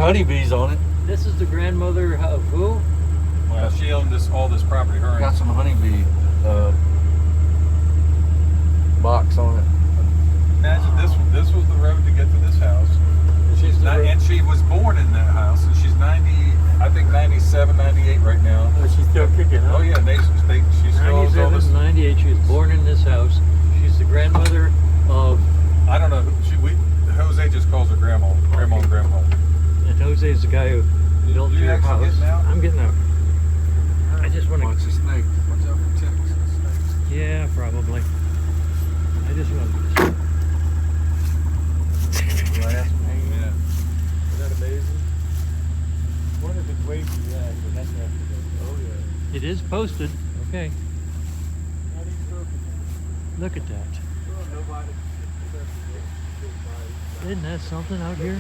honeybees on it. This is the grandmother of who? Well, she owned all this property. Her Got some honeybee box on it. Imagine this was the road to get to this house. And she was born in that house, and she's 90, I think 97, 98 right now. Oh, she's still kicking, huh? Oh yeah, she still owns all this. 98, she was born in this house. She's the grandmother of... I don't know, Jose just calls her grandma. Grandma and grandma. And Jose is the guy who built your house. Getting out? I'm getting out. I just want to... Watch the snake. Watch out for ticks and snakes. Yeah, probably. I just want to... Yeah. Isn't that amazing? What if it's way too bad? But that's after that. Oh yeah. It is posted. Okay. Not even broken. Look at that. Well, nobody. Isn't that something out here?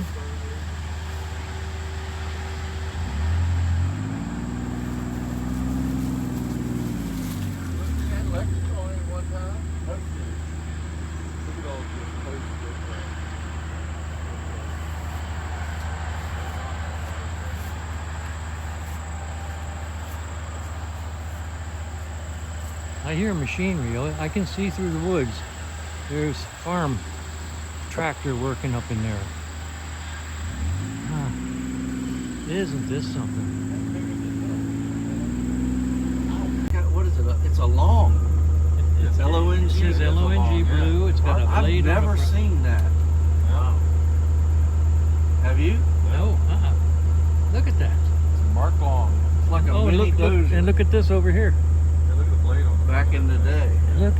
I hear machinery. I can see through the woods. There's farm tractor working up in there. Huh. Isn't this something? What is it? It's a long. It's L-O-N-G. It says L-O-N-G blue. It's got a blade. I've never seen that. Wow. Have you? No. Look at that. It's Mark Long. It's like a Oh, mini dozer. and look at this over here. Yeah, look at the blade on it. Back in the day.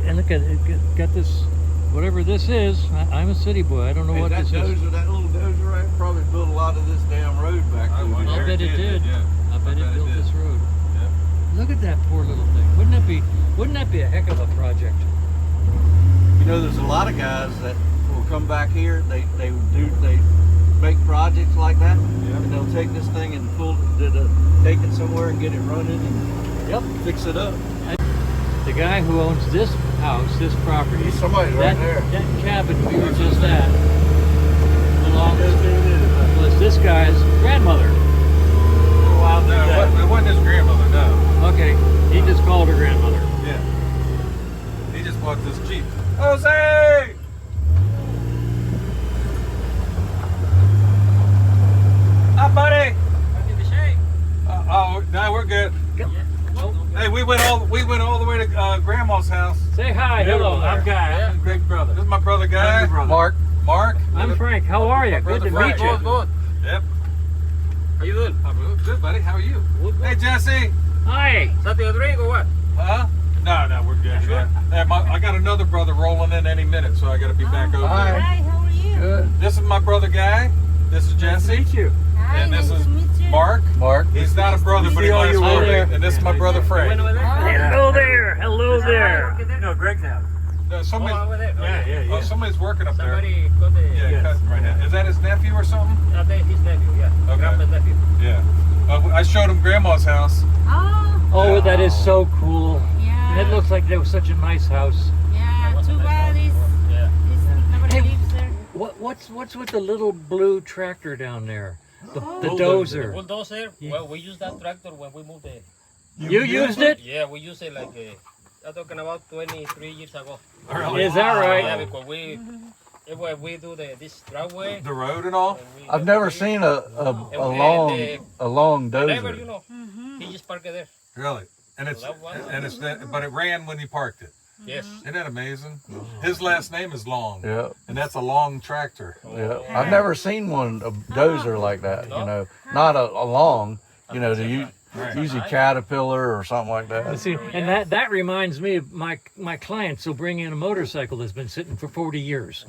And look at it. Got this, whatever this is. I'm a city boy. I don't know what this is. That little dozer right probably built a lot of this damn road back I through wonder. here. I bet it did. Yeah. I bet it built this road. Yep. Look at that poor little thing. Wouldn't that be a heck of a project? You know, there's a lot of guys that will come back here. They make projects like that, and they'll take this thing and take it somewhere and get it running and fix it up. The guy who owns this house, this property, Somebody's right there. that cabin we were just at, was this guy's grandmother. No, it wasn't his grandmother, no. Okay, he just called her grandmother. Yeah. He just bought this Jeep. Jose! Hi, buddy. Oh, no, we're good. Hey, we went all the way to Grandma's house. Say hi. Hello. I'm Guy. I'm Greg's brother. This is my brother Guy. Mark. I'm Frank. How are you? Good to meet you. Good. Yep. How you doing? I'm good, buddy. How are you? Hey, Jesse. Hi. Something to drink or what? Huh? No, we're good. Sure. Hey, I got another brother rolling in any minute, so I got to be back over Hi. there. Hi, how are you? Good. This is my brother Guy. This is Nice to Jesse. meet you. Hi, And this nice is to meet you. Mark. Mark. He's not a brother, but he Hi might as well there. be. And this is my brother Frank. Hello there. Hello there. No, Greg's house. No, somebody's, over there. oh, somebody's working up there. Somebody got the... Yeah, cutting right now. Is that his nephew or something? That's his nephew, yeah. Okay. Grandpa's nephew. Yeah. I showed him Grandma's house. Oh, Oh, that is so cool. yeah. It looks like that was such a nice house. Yeah, too bad Yeah. nobody Hey. lives there. What's with the little blue tractor down there? The The dozer. bulldozer, Yeah. well, we used that tractor when we moved there. You used it? Yeah, we used it like, I'm talking about 23 years ago. Is that right? Yeah, because we do this driveway. The road and all. and we- I've never seen a long Driver, dozer. you know, he just parked it there. Really. And but it ran when he parked it. Yes. Isn't that amazing? His last name is Long. Yeah. And that's a long tractor. Yeah. I've never seen a dozer like that. You know, not a long. You know, usually Caterpillar or something like that. See, and that reminds me of my clients will bring in a motorcycle that's been sitting for 40 years.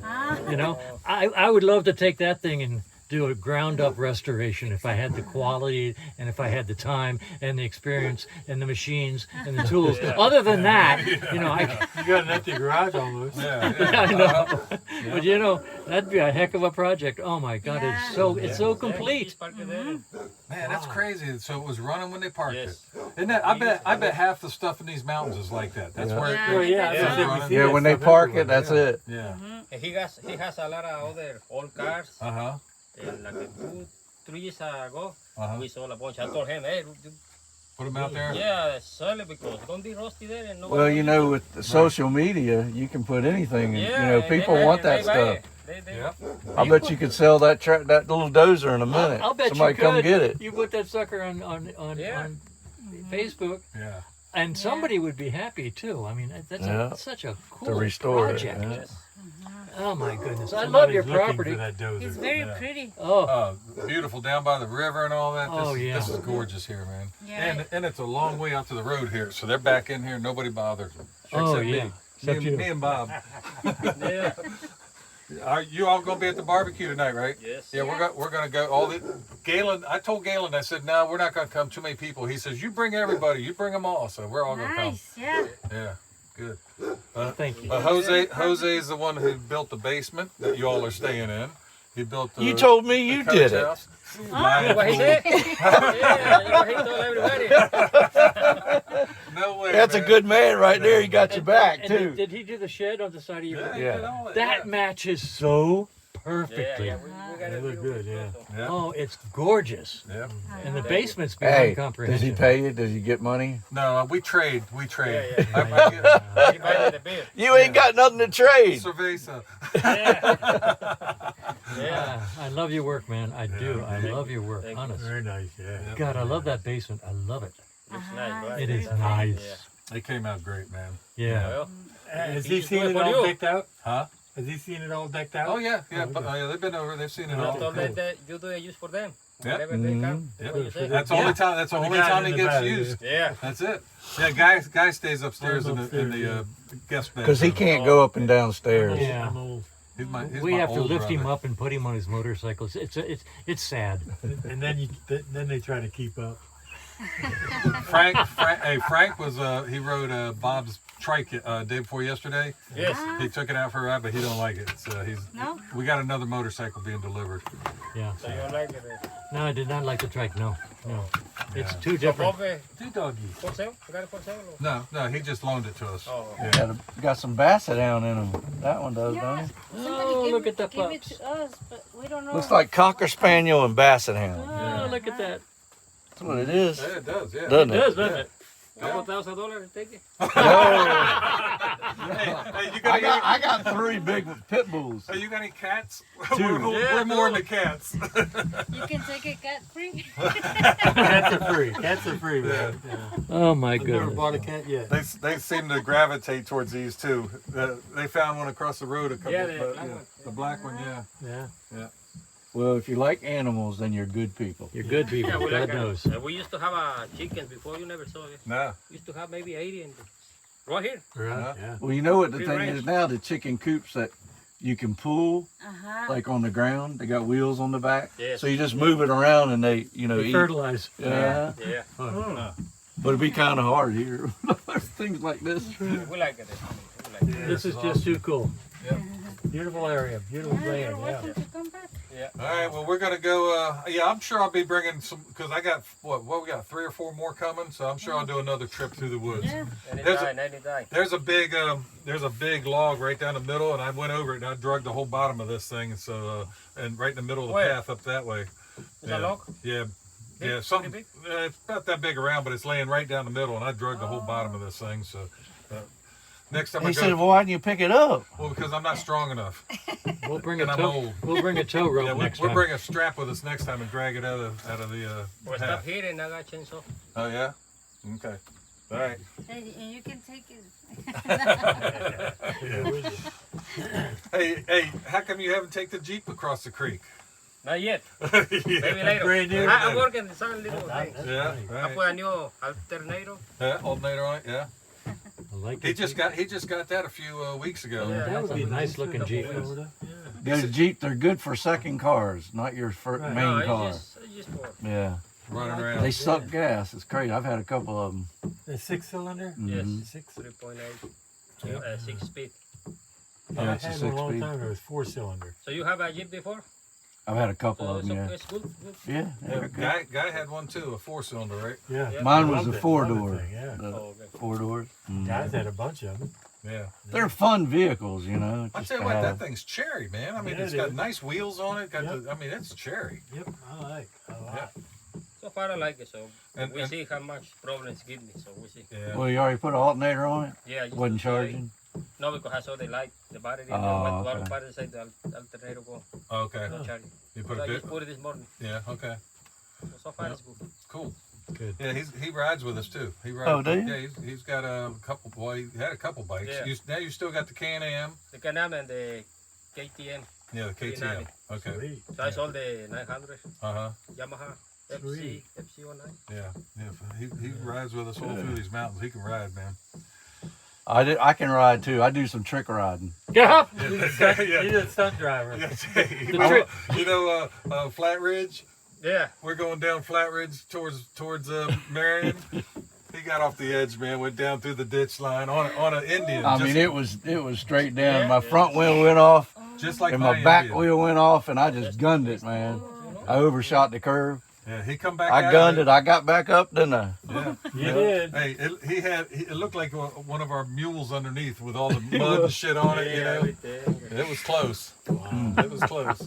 You know, I would love to take that thing and do a ground up restoration if I had the quality and if I had the time and the experience and the machines and the tools. Other than that, you know, You got an empty garage almost. Yeah. I know. But you know, that'd be a heck of a project. Oh my God, it's so He complete. just parked it there. Man, that's crazy. So it was running when they parked Yes. it. Isn't that? I bet half the stuff in these mountains is like that. That's where Oh, yeah. Yeah, when they park it, that's it. Yeah. And he has a lot of other old cars, Uh huh. and like a 3 years ago, Uh-huh. we sold a bunch. I told him, hey, Put them out there. yeah, sell it because it's gonna be rusty there and nobody Well, will you use know, it. with the social media, you can put anything. In, Yeah, you know, and people they want buy that it. They buy stuff. it. They, Yep. I bet you could sell that that little dozer in a minute. I'll bet Somebody you could. come get it. You put that sucker on Yeah. on Facebook, Yeah. and somebody would be happy too. I mean, that's Yeah. such a cool To restore it, project. yeah. Yes. Oh my goodness, I love your property. It's very pretty. Oh, Beautiful down by the river and all that. Oh, yeah. This is gorgeous here, man. Yeah. And it's a long way out to the road here, so they're back in here. Nobody bothers them. Oh, Except yeah. me. Except you. Me and Bob. Yeah. Are you all gonna be at the barbecue tonight, right? Yes. Yeah, we're gonna go. Galen, I told Galen, I said, no, we're not gonna come. Too many people. He says, you bring everybody. You bring them all. So we're all gonna come. Nice, yeah. Yeah, good. thank you. But Jose is the one who built the basement that you all are staying in. He built the. You told me you the did coach it. house. You know what he said? Yeah, you know what he told everybody. No way. That's a man. good man right there. He got your back And too. did he do the shed on the side of your? Yeah, Yeah. he did all that. That matches so perfectly. Yeah, we got They it. look good, yeah. Yeah. Oh, it's gorgeous. Yeah. And the basement's beyond Hey, does comprehension. he pay you? Does he get money? No, we trade. Yeah. I get He buy me the beer. You ain't got nothing to trade. cerveza. Yeah. I love your work, man. I do. I love your work. Thank you. Honest. Very nice, yeah. God, I love that basement. I love it. Looks nice, right? It is Yeah. nice. They came out great, man. Yeah. Well, Has he he used to seen do it it for all you. decked out? Huh? Has he seen it all decked out? Oh yeah, yeah. Oh, But, okay. yeah, they've been over. They've seen it I all. told them that you do a use for them. Yeah. Whenever they come, Yep. what you say. That's the only time. That's the The only guy time in he the gets back, used. Yeah. That's it. Yeah, guy stays upstairs in the guest bed. Because he can't go up and downstairs. Yeah. I'm old. He's We my have to old lift him brother. up and put him on his motorcycle. It's sad. And then then they try to keep up. Frank was he rode Bob's trike day before yesterday. Yes. He took it out for a ride, but he don't like it. So No? we got another motorcycle being delivered. Yeah. So you don't like it. No, I did not like the trike. No. It's too So different. Bob, Two doggies. for sale? You got it for sale? Or? No, he just loaned it to us. Oh. Yeah. Got some basset down in him. That one does, don't Yeah. it? Somebody Oh, gave look it, at the gave it pups. to us, but we don't know. Looks like Cocker Spaniel and Basset Hound. Oh, look at that. That's what it is, Yeah, it does. Yeah. doesn't It it? does, doesn't it? Couple $1,000, take it. Hey, you got I got 3 big pit bulls. Hey, you got any cats? Two. We're more into cats. You can take it cat free. Cats are free. Cats are free, man. Yeah. Oh my I've never goodness. bought a cat yet. They seem to gravitate towards these too. They found one across the road a couple. Yeah, the black one. The black one, yeah. Yeah. Well, if you like animals, then you're good people. You're good people. Yeah, we God like knows. We used to have chickens before. You never saw it. No. We used to have maybe 80 and right here. Right. Yeah. Well, you know what the Free thing range. is now? The chicken coops that you can pull, like on the ground. They got wheels on the back. Yes. So you just move it around and they, eat. Fertilize. Yeah. Yeah. But it'd be kind of hard here. Things like this. We like it. We like it. This is just too cool. Beautiful area. Beautiful You're land. Yeah. welcome to come back. All right. Well, we're gonna go. I'm sure I'll be bringing some because I got what we got 3 or 4 more coming. So I'm sure I'll do another trip through the woods. Yeah. Anytime. There's a big log right down the middle, and I went over it and I drug the whole bottom of this thing. So and right in the middle of the Where? path up that way. Is that log? Yeah. Big? Yeah, something. Pretty It's about that big around, but it's laying right down the middle, and I drug the whole bottom of this thing. So next time I He go, said, "Well, why didn't you pick it up?" well, because I'm not strong enough. We'll bring a And I'm tow. old. We'll bring a tow rope Yeah, next we'll time. bring a strap with us next time and drag it out of the Well, path. stop here and I got chainsaw. Oh yeah. Okay. All right. And you can take it. Hey, how come you haven't taken the Jeep across the creek? Not yet. Yeah. Maybe later. Brand new. I'm working on some little things. Yeah. I Right. put a new alternator. Yeah. Alternator on it. Yeah. I like He it. just got that a few weeks ago. Yeah. That would be a nice looking Jeep. Those Jeep, they're good for second cars, not your Right. main No, car. it's just for. Yeah, Running around. they suck gas. It's crazy. I've had a couple of them. A 6-cylinder? Yes. Mhm. 3.8. 6 speed. Yeah, I it's a had one a long 6-speed. time ago. It was 4-cylinder. So you have a Jeep before? I've had a couple So of them. Yeah, it's good. Good. yeah. they're good. Guy had one too, a 4-cylinder, right? Yeah. Yeah. Mine I was loved a it. Loved 4-door. that thing, Yeah. The Oh, okay. 4 doors. Mhm. Guys had a bunch of them. Yeah. They're fun vehicles, you know. I just tell you to what, that have. thing's cherry, man. I mean, Yeah, it's it got is. nice wheels on it. Got Yep. I mean, it's cherry. Yep, I like a lot. Yeah. So far I like it, so And- we and- see how much problems give me, so we see. Yeah. Well, you already put an alternator on it. Yeah, I used Wasn't to try- charging. No, because I saw the light, the battery, Oh, one okay. battery said the alternator go, Okay. no charging. You put So a I bit. just put it this morning. Yeah. Okay. So far Yeah. it's good. Cool. Good. Yeah, he rides with us too. He rides. Oh, do you? Yeah, he's got a couple. Well, he had a couple bikes. Yeah. Now you still got the Can-Am. The Can-Am and the KTM. Yeah, the KTM. 390. Okay. Sweet. So I sold the 900 Uh-huh. Yamaha Sweet. FC09. Yeah. He rides with us all through these mountains. He can ride, man. I can ride too. I do some trick riding. Yeah. He's a stunt driver. You know, Flat Ridge. Yeah. We're going down Flat Ridge towards Marion. He got off the edge, man. Went down through the ditch line on an Indian. I mean, it was straight down. My front wheel went off, just like and my back Indian. wheel went off, and I just gunned it, man. I overshot the curve. Yeah, he come back. I out gunned of it. I got back up, didn't I? Yeah. You did. Hey, it looked like one of our mules underneath with all the mud and shit on it. You know, everything. it was close. It was close.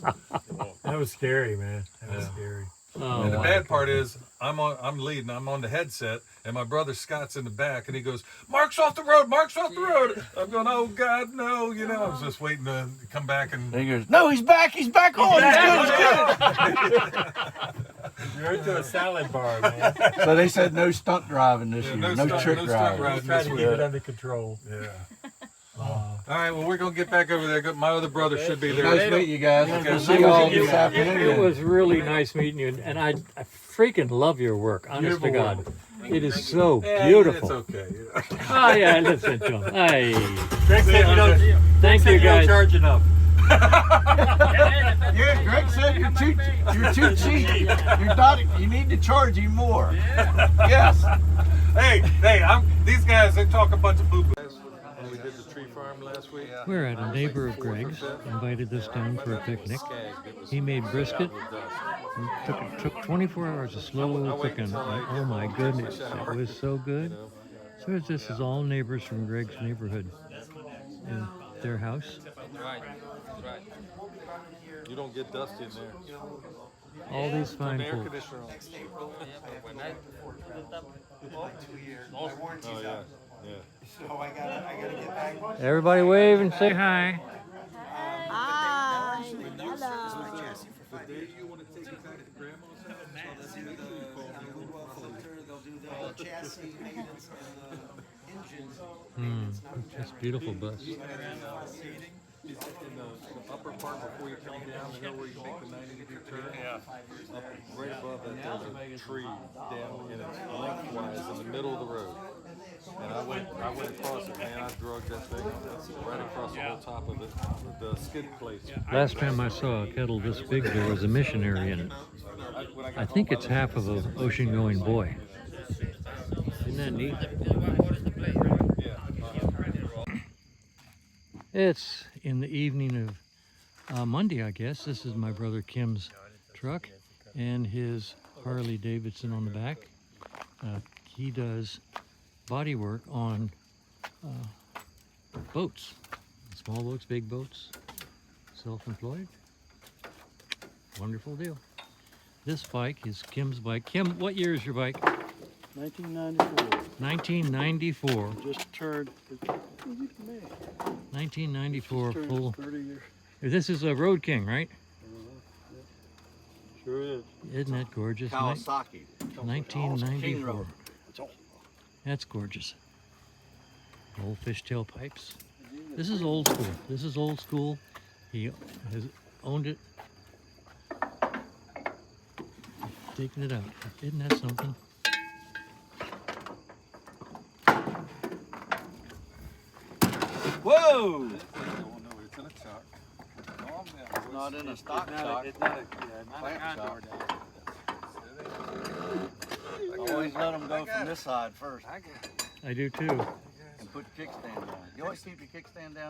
That was scary, man. That was Yeah. scary. Oh, And the my bad part God. is I'm leading. I'm on the headset, and my brother Scott's in the back, and he goes, "Mark's off the road. Mark's off the road." I'm going, "Oh God, no!" You know, I was just waiting to come back and. He goes, "No, he's back. He's back on. He's good. You're into a salad bar, man. He's good." So they said no stunt driving this Yeah, year. no No stunt- trick no stunt driving. driving. Try to this keep week. it under control. Yeah. All right. Well, we're gonna get back over there. My other brother should be there. Nice meeting you guys. Okay, We'll see see you all you. this afternoon. It was really nice meeting you, and I freaking love your work. Honest to Beautiful God, it is so Yeah, beautiful. It's okay. You know. Oh yeah, listen to him. Hey, Greg said you don't, thank you you don't guys. charge enough. Yeah, Greg said you're too cheap. You're not. You need to charge him more. Yes. Hey, these guys, they talk a bunch of boo-boo. When we did the tree farm last week. We're at a neighbor of Greg's. Invited us down for a picnic. He made brisket. It took 24 hours of slow cooking. Oh my goodness, it was so good. So this is all neighbors from Greg's neighborhood in their house. Right. Right. You don't get dusty in there. All these fine Air folks. conditioner on. When I built up, Oh yeah. Yeah. Everybody wave and say hi. Hi. Hello. The day you want to take it back to grandma's house, they'll do the chassis maintenance and the engine. That's a beautiful bus. in the upper part before you come down the hill where you make the 90-degree turn. Yeah. Up right above it, there's a tree down and it's lengthwise in the middle of the road. And I went across it, man. I drug that thing right across the whole top of it, the skid plates. Last time I saw a kettle this big, there was a missionary in it. I think it's half of an ocean-going boy. Isn't that neat? It's in the evening of Monday, I guess. This is my brother Kim's truck and his Harley Davidson on the back. He does body work on boats, small boats, big boats, self-employed. Wonderful deal. This bike is Kim's bike. Kim, what year is your bike? 1994. 1994. Just turned. 1994 Turned full. 30 years. This is a Road King, right? Sure is. Isn't that gorgeous? Kawasaki. 1994. It's all. That's gorgeous. Old fishtail pipes. This is old school. This is old school. He has owned it. Taking it out. Isn't that something? Whoa! It's in a truck. It's not in a stock truck. It's not a Clamp condor. Always let them go from this side first I do too. and put the kickstand down. You always keep your kickstand down.